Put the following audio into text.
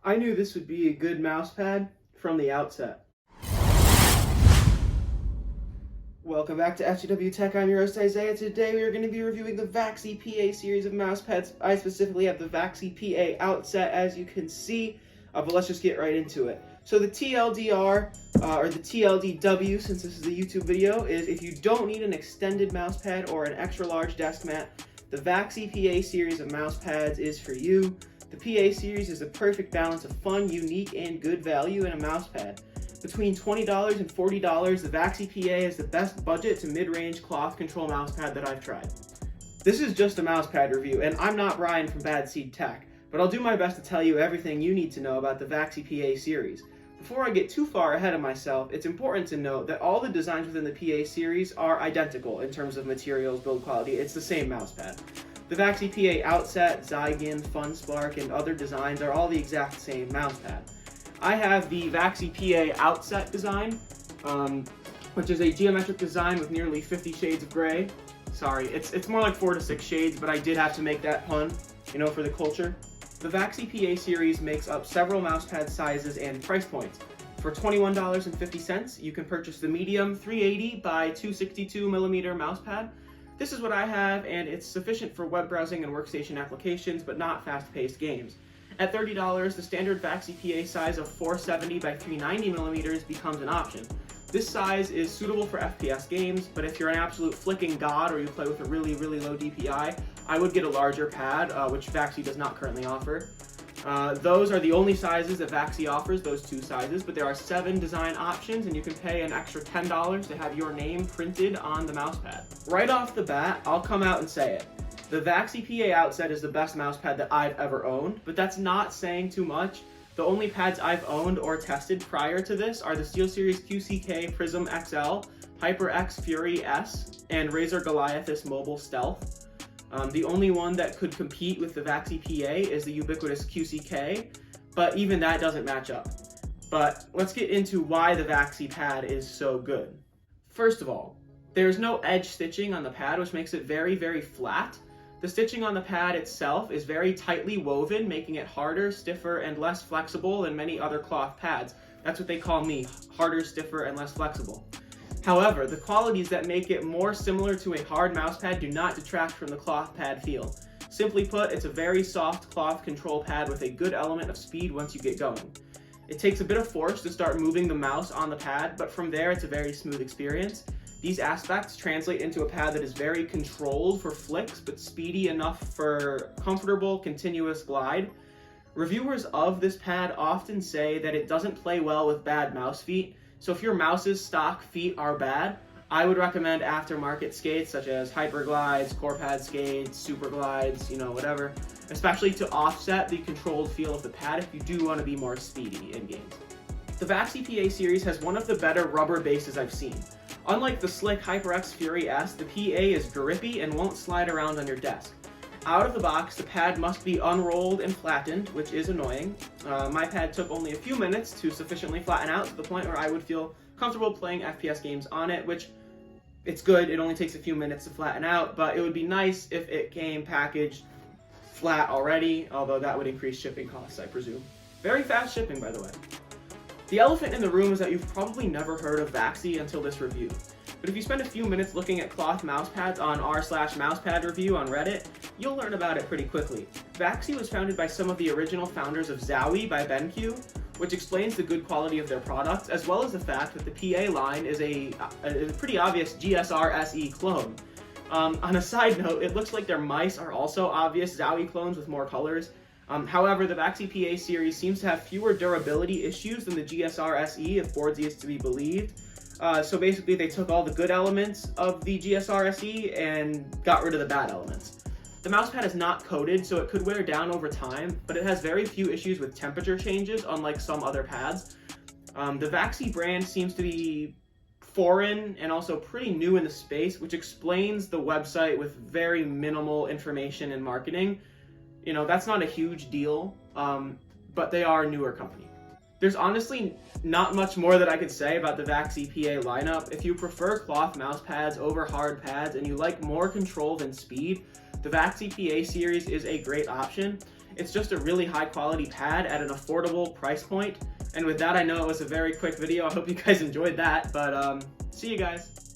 I knew this would be a good mouse pad from the outset. Welcome back to FGW Tech. I'm your host Isaiah. Today we are going to be reviewing the Vaxee PA series of mouse pads. I specifically have the Vaxee PA Outset, as you can see, but let's just get right into it. So the TLDR, or the TLDW, since this is a YouTube video, is if you don't need an extended mouse pad or an extra large desk mat, the Vaxee PA series of mouse pads is for you. The PA series is the perfect balance of fun, unique, and good value in a mouse pad. Between $20 and $40, the Vaxee PA is the best budget to mid-range cloth control mouse pad that I've tried. This is just a mouse pad review, and I'm not Brian from Bad Seed Tech, but I'll do my best to tell you everything you need to know about the Vaxee PA series. Before I get too far ahead of myself, it's important to note that all the designs within the PA series are identical in terms of materials, build quality. It's the same mouse pad. The Vaxee PA Outset, Zygon, FunSpark, and other designs are all the exact same mouse pad. I have the Vaxee PA Outset design, which is a geometric design with nearly 50 shades of gray. Sorry, it's more like 4 to 6 shades, but I did have to make that pun, for the culture. The Vaxee PA series makes up several mousepad sizes and price points. For $21.50, you can purchase the medium 380 by 262 millimeter mousepad. This is what I have, and it's sufficient for web browsing and workstation applications, but not fast-paced games. At $30, the standard Vaxee PA size of 470 by 390 millimeters becomes an option. This size is suitable for FPS games, but if you're an absolute flicking god or you play with a really low DPI, I would get a larger pad, which Vaxee does not currently offer. Those are the only sizes that Vaxee offers, those 2 sizes, but there are 7 design options, and you can pay an extra $10 to have your name printed on the mousepad. Right off the bat, I'll come out and say it. The Vaxee PA Outset is the best mousepad that I've ever owned, but that's not saying too much. The only pads I've owned or tested prior to this are the SteelSeries QCK Prism XL, HyperX Fury S, and Razer Goliathus Mobile Stealth. The only one that could compete with the Vaxee PA is the ubiquitous QCK, but even that doesn't match up. But let's get into why the Vaxee pad is so good. First of all, there's no edge stitching on the pad, which makes it very flat. The stitching on the pad itself is very tightly woven, making it harder, stiffer, and less flexible than many other cloth pads. That's what they call me, harder, stiffer, and less flexible. However, the qualities that make it more similar to a hard mouse pad do not detract from the cloth pad feel. Simply put, it's a very soft cloth control pad with a good element of speed once you get going. It takes a bit of force to start moving the mouse on the pad, but from there it's a very smooth experience. These aspects translate into a pad that is very controlled for flicks, but speedy enough for comfortable, continuous glide. Reviewers of this pad often say that it doesn't play well with bad mouse feet, so if your mouse's stock feet are bad, I would recommend aftermarket skates such as Hyperglides, CorePad skates, Superglides, whatever, especially to offset the controlled feel of the pad if you do want to be more speedy in games. The Vaxee PA series has one of the better rubber bases I've seen. Unlike the slick HyperX Fury S, the PA is grippy and won't slide around on your desk. Out of the box, the pad must be unrolled and flattened, which is annoying. My pad took only a few minutes to sufficiently flatten out to the point where I would feel comfortable playing FPS games on it, which it's good, it only takes a few minutes to flatten out, but it would be nice if it came packaged flat already, although that would increase shipping costs, I presume. Very fast shipping, by the way. The elephant in the room is that you've probably never heard of Vaxee until this review. But if you spend a few minutes looking at cloth mousepads on r/mousepad review on Reddit, you'll learn about it pretty quickly. Vaxee was founded by some of the original founders of Zowie by BenQ, which explains the good quality of their products, as well as the fact that the PA line is a pretty obvious GSR SE clone. On a side note, it looks like their mice are also obvious Zowie clones with more colors. However, the Vaxee PA series seems to have fewer durability issues than the GSR SE, if Boardsy is to be believed. So basically, they took all the good elements of the GSR SE and got rid of the bad elements. The mousepad is not coated, so it could wear down over time, but it has very few issues with temperature changes, unlike some other pads. The Vaxee brand seems to be foreign and also pretty new in the space, which explains the website with very minimal information and marketing. That's not a huge deal, but they are a newer company. There's honestly not much more that I could say about the Vaxee PA lineup. If you prefer cloth mouse pads over hard pads and you like more control than speed, the Vaxee PA series is a great option. It's just a really high quality pad at an affordable price point. And with that, I know it was a very quick video. I hope you guys enjoyed that, but see you guys.